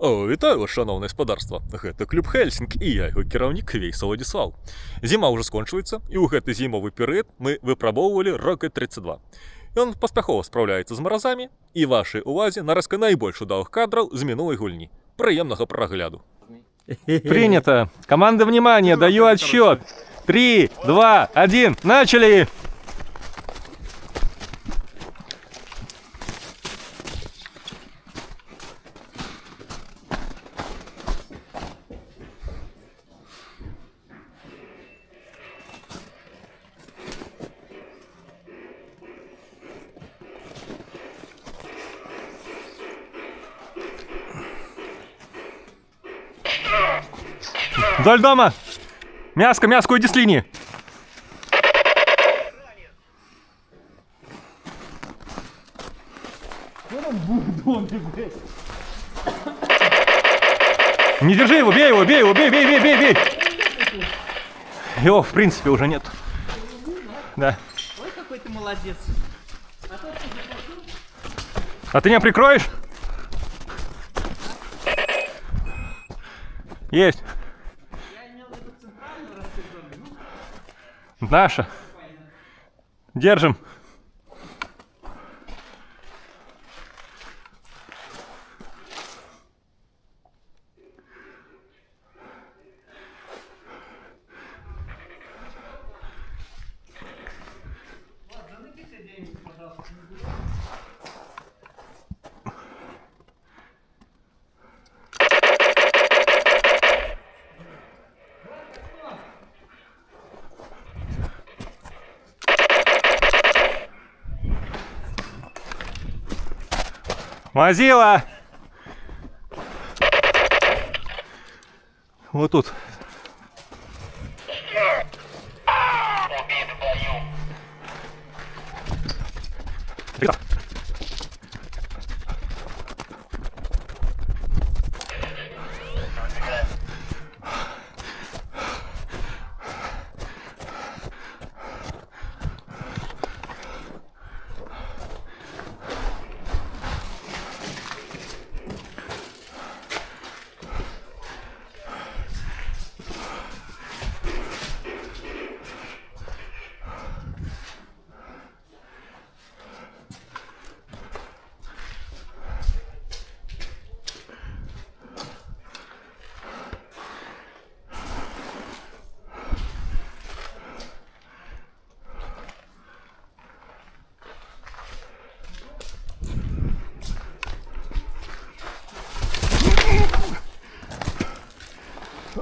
О, вітаю вас, шановне господарство. Гэта клуб Хельсінг і я яго кіраўнік Вейс Владислав. Зіма ўжо скончваецца, і ў гэты зімовы перыяд мы выпрабоўвалі Rocket 32. Ён паспяхова спраўляецца з маразамі, і вашай увазе нарэзка найбольш удалых кадраў з мінулай гульні. Прыемнага прагляду. Принято. Команда, внимание, даю отсчет. 3, 2, 1, начали! Вдоль дома! Мяско, мяско, иди с линии! Не держи его, бей его, бей его, бей, бей, бей, бей, бей! Его, в принципе, уже нет. Да. Ой, какой ты молодец. А ты меня прикроешь? Есть. Наша. Держим. Мазила! Вот тут.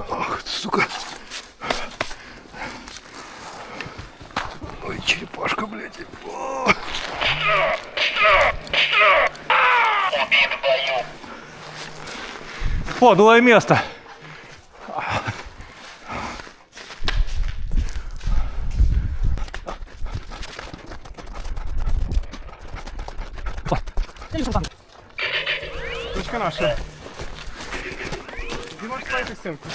Ах, сука. Ой, черепашка, блядь. О! Подлое место. Точка наша. Ты можешь ставить стенку.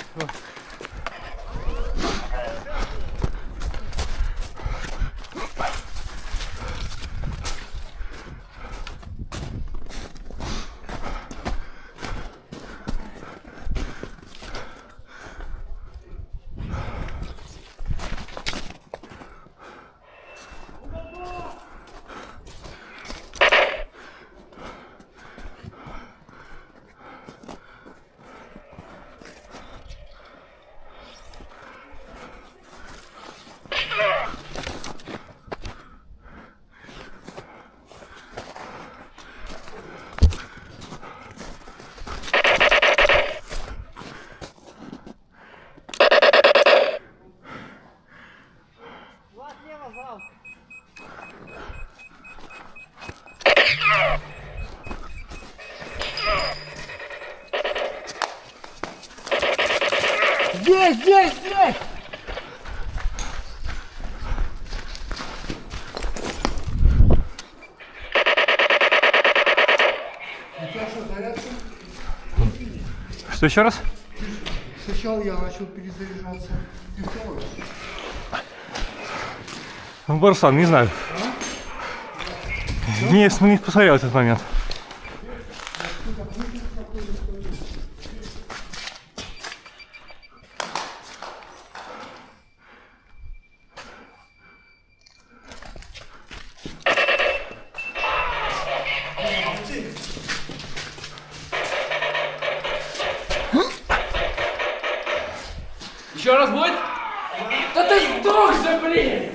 Здесь, здесь, здесь! Что еще раз? Сначала я начал перезаряжаться. И второй. Барсан, не знаю. Не посмотрел этот момент. Еще раз будет? Да ты сдох же, блин!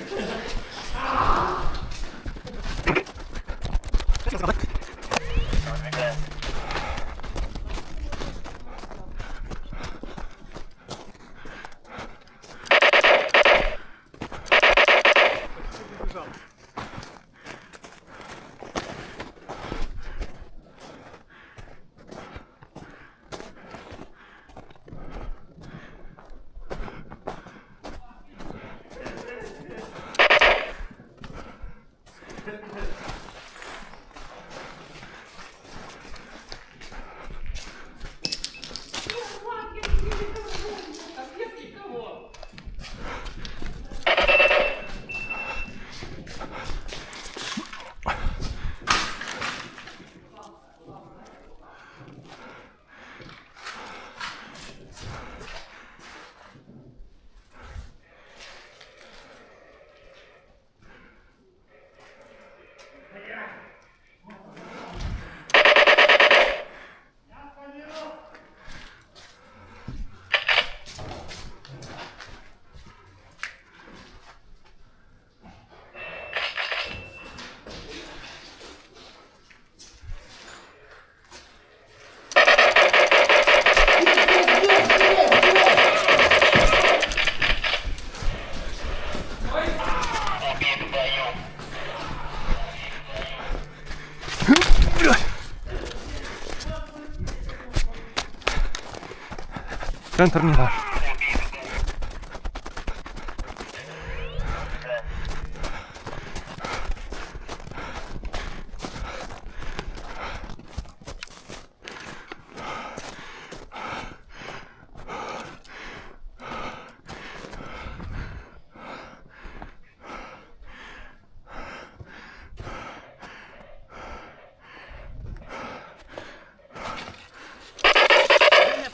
Центр не наш.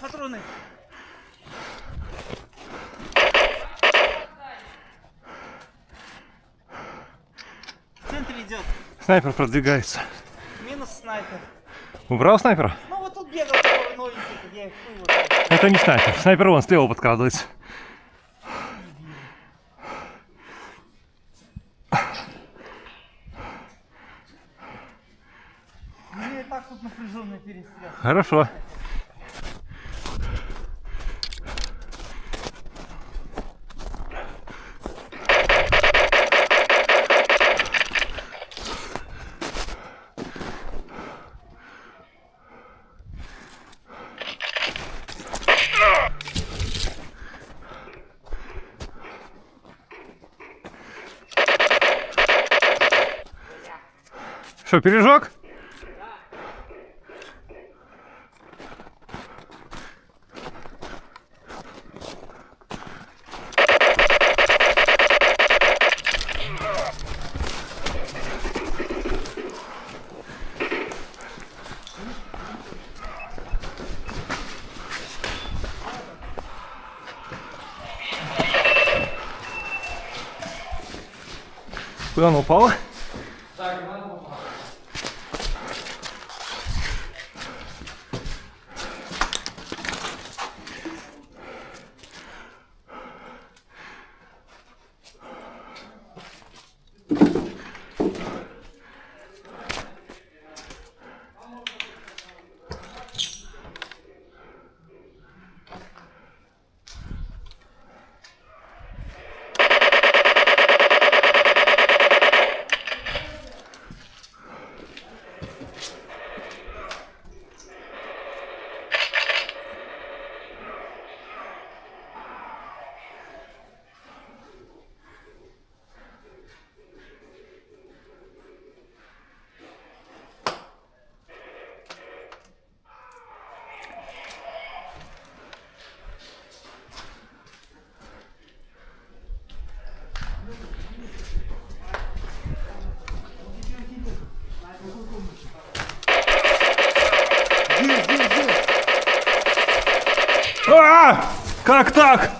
Патроны. В центре идет. Снайпер продвигается. Минус снайпер. Убрал снайпера? Ну вот тут бегал такой новенький, я их выложил. Это не снайпер. Снайпер вон слева подкрадывается. Мне и так тут напряженный перестрел. Хорошо. Что, пережог? Куда она упала? Как так?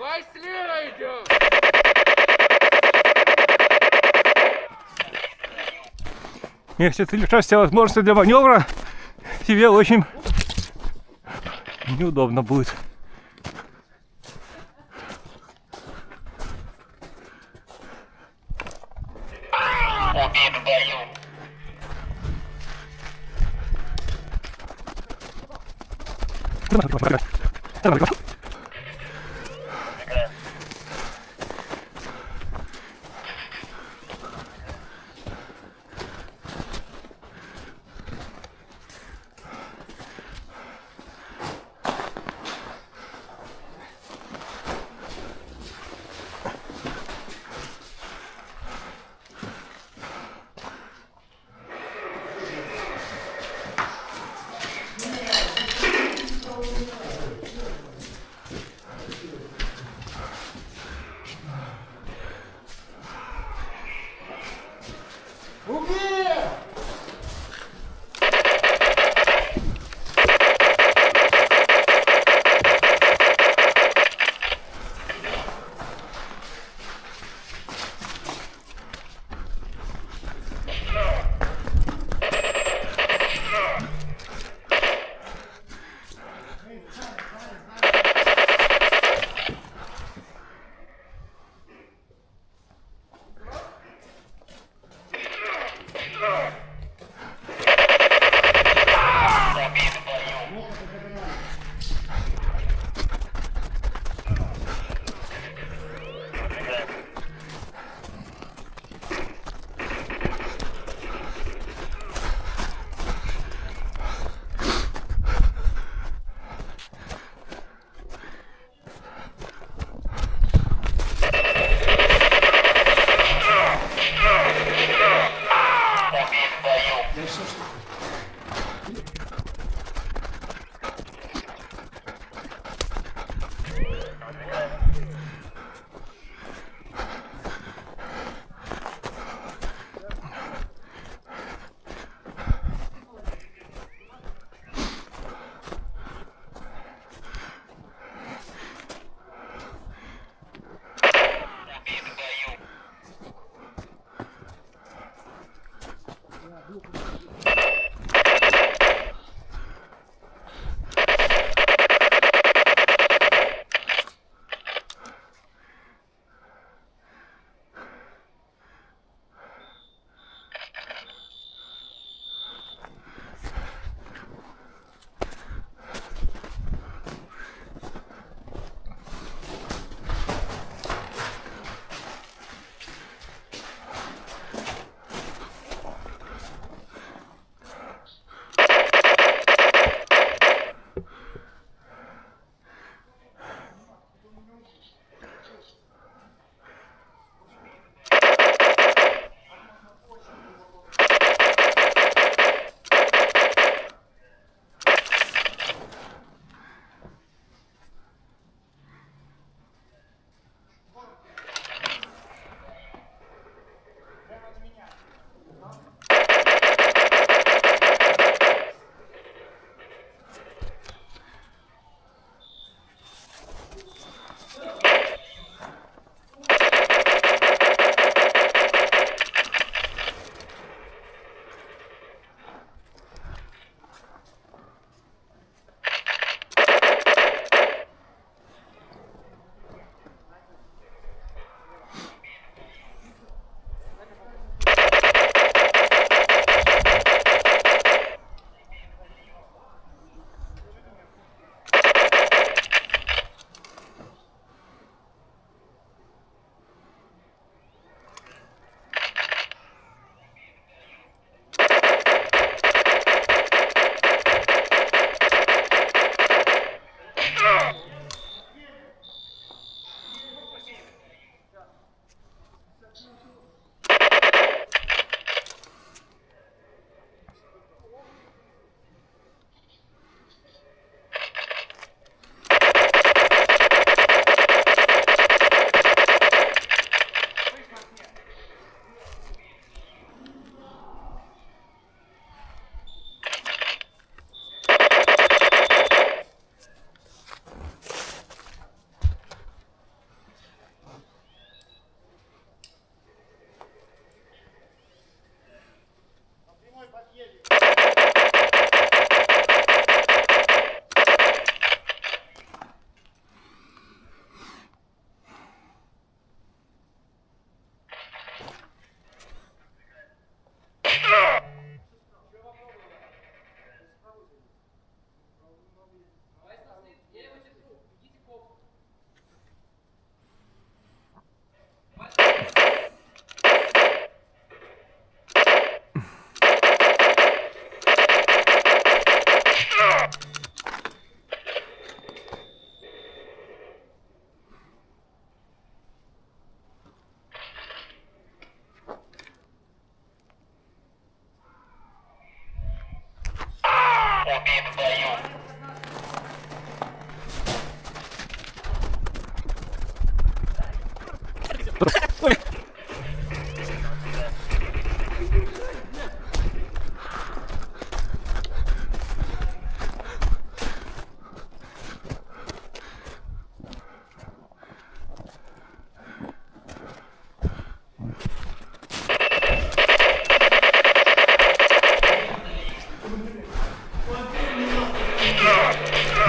Давай слева идем! Если ты лишаешься возможности для маневра, тебе очень неудобно будет.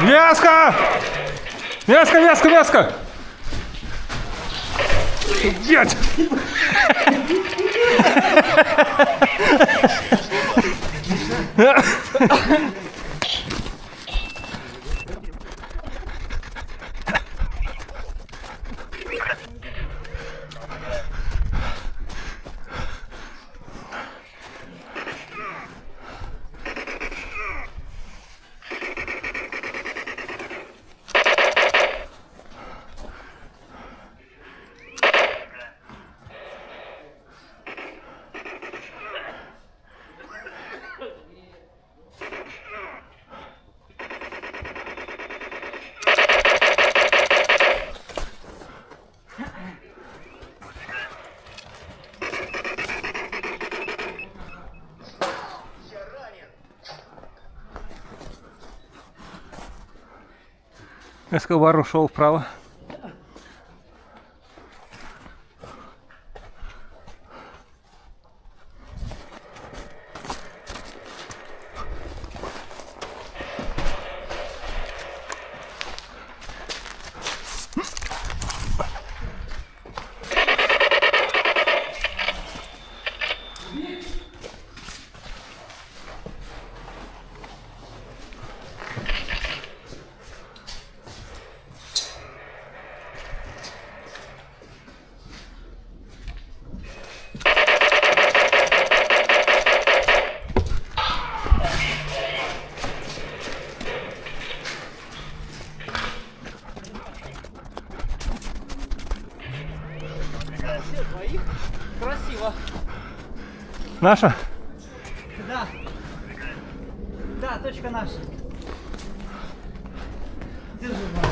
Мяско! Мяско, мяско, мяско! Дядь! Эскобар ушел вправо. Красиво. Наша? Да. Да, точка наша. Держи, Ваня.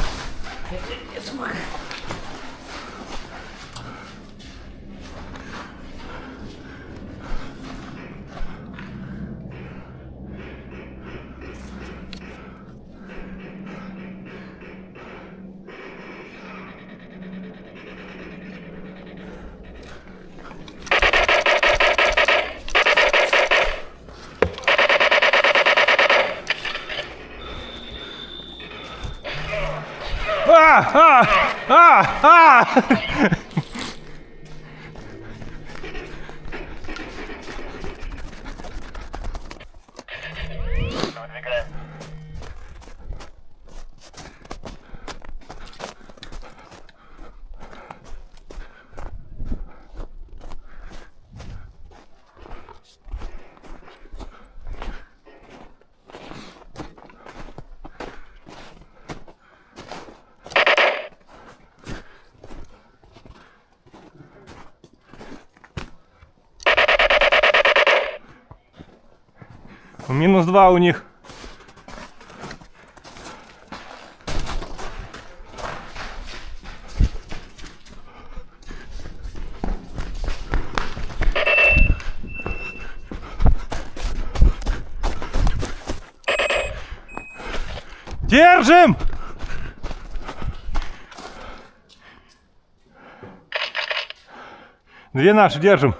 -2 у них. Держим! Две наши, держим.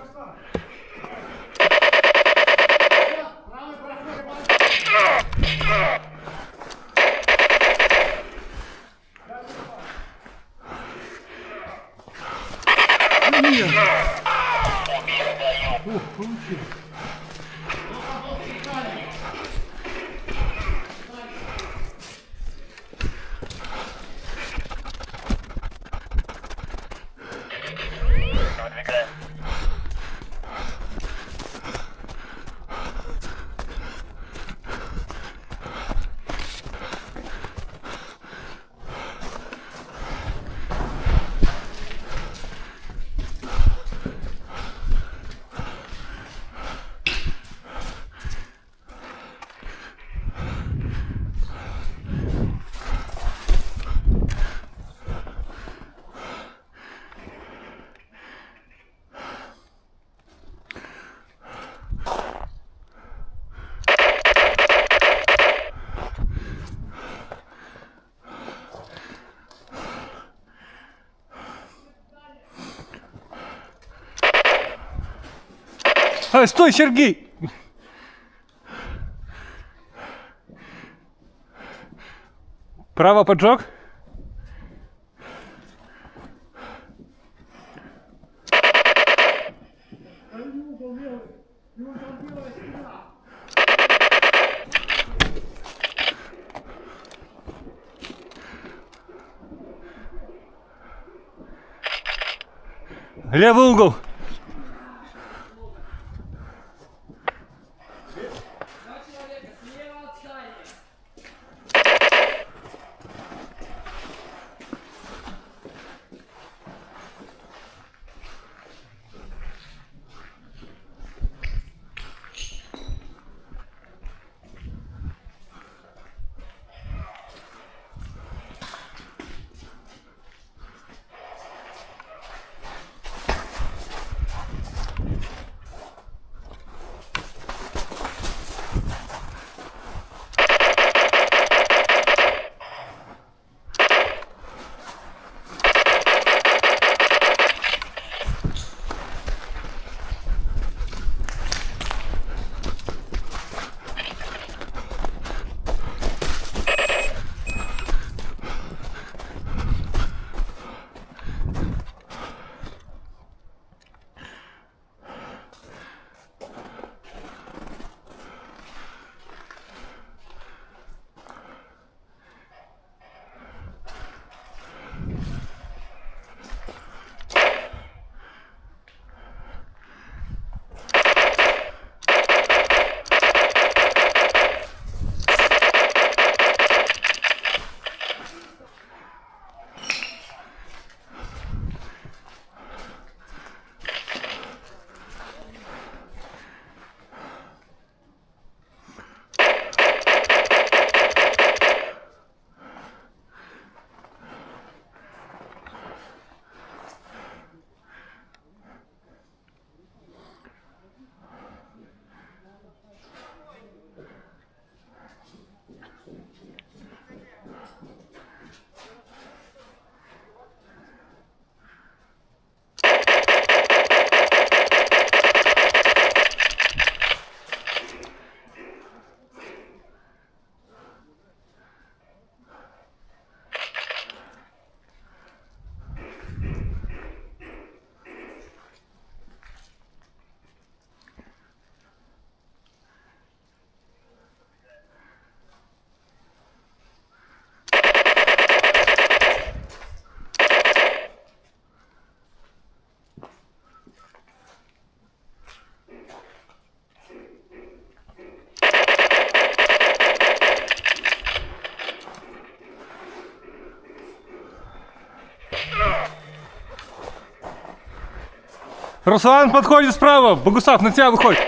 Стой, Сергей! Право поджог. Левый угол. Руслан подходит справа. Богусав, на тебя выходит.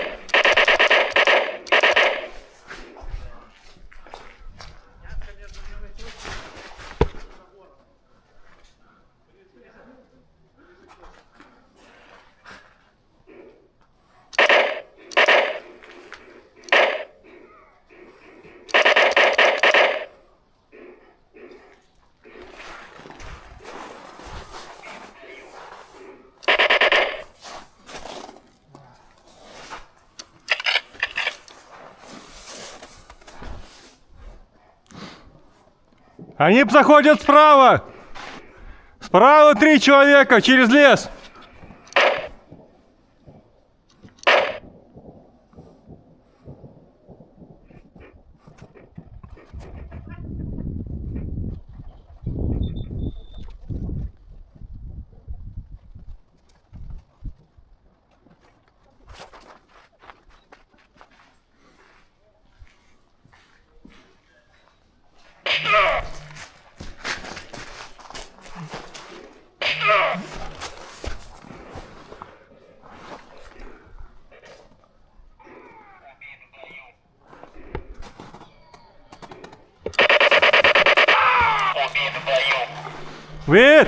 Они заходят справа. Справа 3 человека через лес. Вид!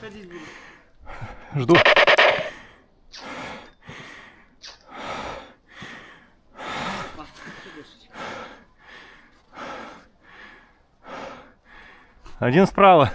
ходить буду. Жду. Один справа.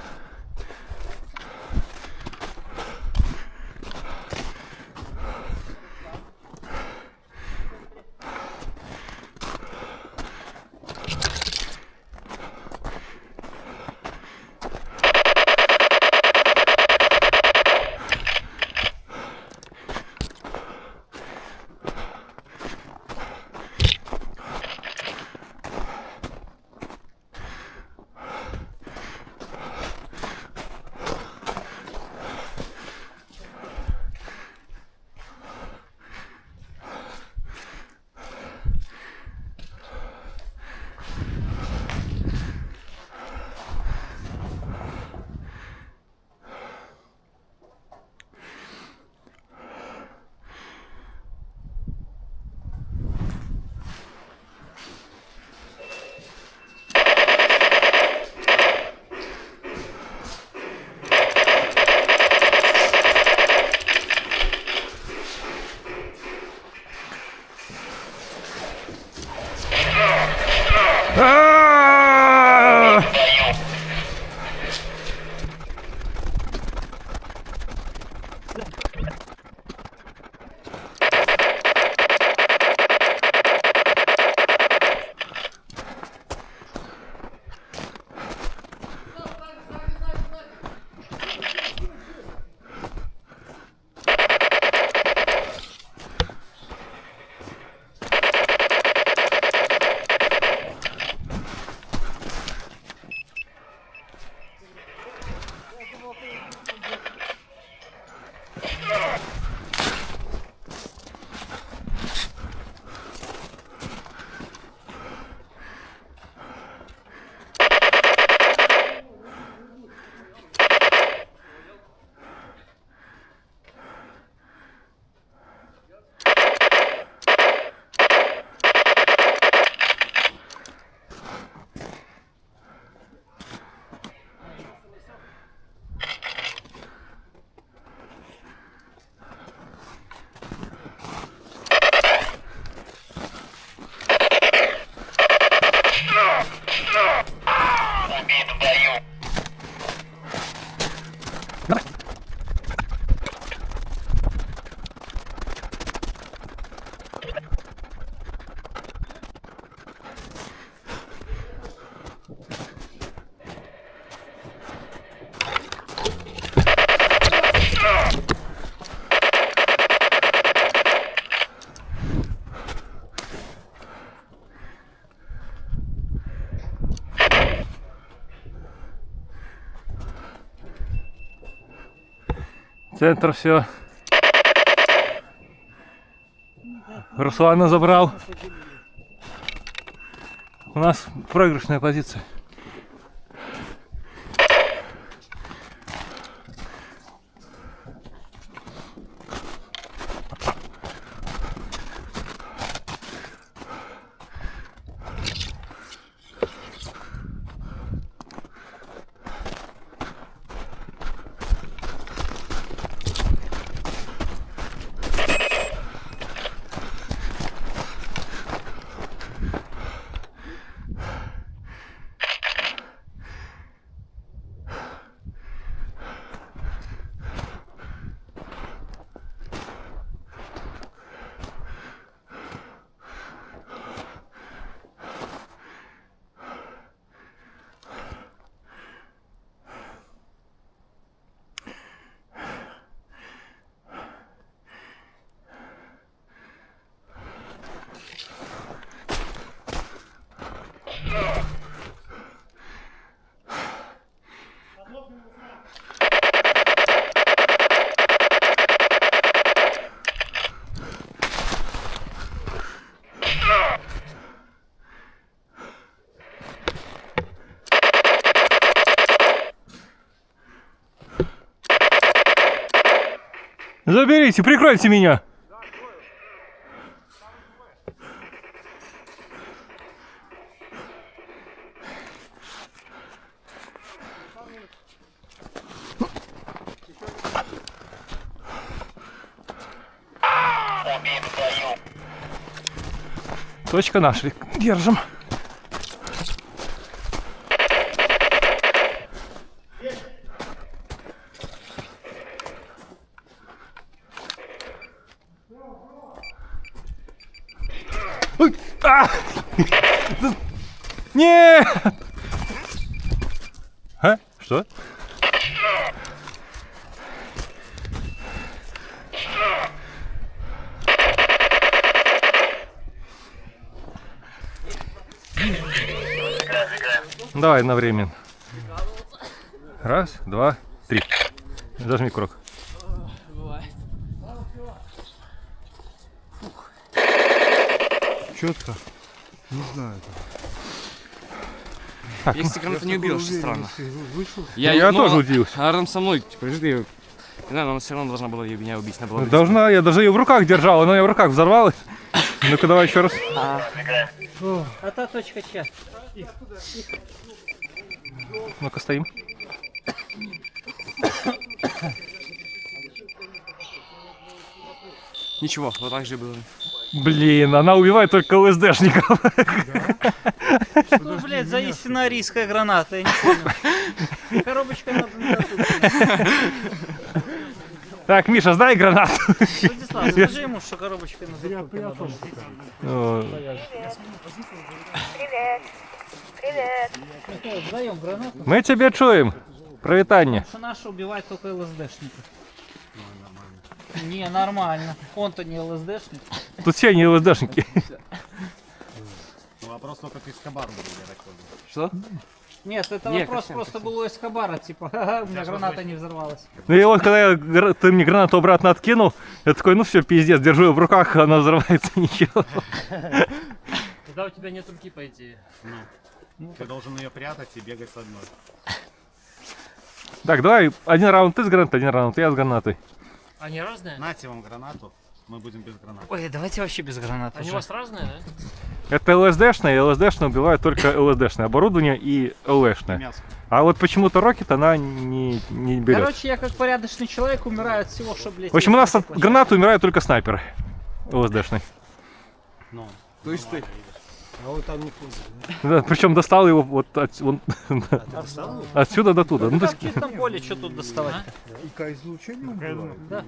Центр все. Руслана забрал. У нас проигрышная позиция. Заберите, прикройте меня. Точка наша. Держим. Ой, а! Нет! А? Что? Давай одновременно. Раз, два, три. Зажми курок. Четко. Не знаю. Если граната не убил, что странно. Вышел. Я тоже удивился. Она рядом со мной, типа, лежит, и... Наверное, она все равно должна была меня убить. Она была Должна, я даже ее в руках держал, она ее в руках взорвалась. Ну-ка давай еще раз. А та точка чья? Ну-ка стоим. Ничего, вот так же было. Блин, она убивает только ЛСДшников. Ну, блядь, за истинно-арийская граната, я не понял. Коробочка надо натупить. Так, Миша, сдай гранату. Владислав, скажи ему, что коробочка на затупке надо. О, Вдвоем гранату, мы тебя чуем. Провитание. что наши убивают только ЛСДшников. Не, нормально. Он-то не ЛСДшник. Тут все не ЛСДшники. Вопрос только к Эскобару был, я так понял. Что? Нет, это Не, вопрос Костян, просто был у Эскобара, типа, ха-ха, у меня граната не взорвалась. Ну и вот, когда ты мне гранату обратно откинул, я такой, ну все, пиздец, держу ее в руках, она взрывается, ничего. Тогда у тебя нет руки, по идее. Ты должен ее прятать и бегать с одной. Так, давай, один раунд ты с гранатой, один раунд я с гранатой. Они разные? Нате вам гранату, мы будем без гранаты. Ой, давайте вообще без гранат Они у уже. вас разные, да? Это ЛСДшная, и ЛСДшная убивает только ЛСДшное оборудование и ЛЭшное. Мясо. А вот почему-то Рокет она не берет. Короче, я как порядочный человек умираю от всего, что, блядь... В общем, у нас от есть. гранаты умирают только снайперы. ЛСДшный. Ну, То есть ты. Да, причем достал его вот отсюда до туда. Ну, то Там есть, в чистом поле, что тут доставать-то? И излучение убивает? Да.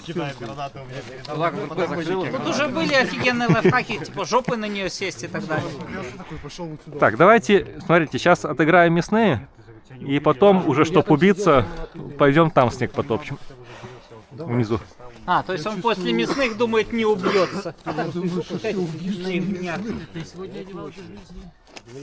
кидает гранату у меня перед Так, рукой закрыл. Тут уже были офигенные лайфхаки, типа жопы на нее сесть и так далее. Такой пошел вот сюда. так, давайте, смотрите, сейчас отыграем мясные. И потом уже, чтобы убиться, пойдем там снег потопчем. Внизу. А, то есть он после мясных думает, не убьется. Наивняк. Ты сегодня одевал без жизни?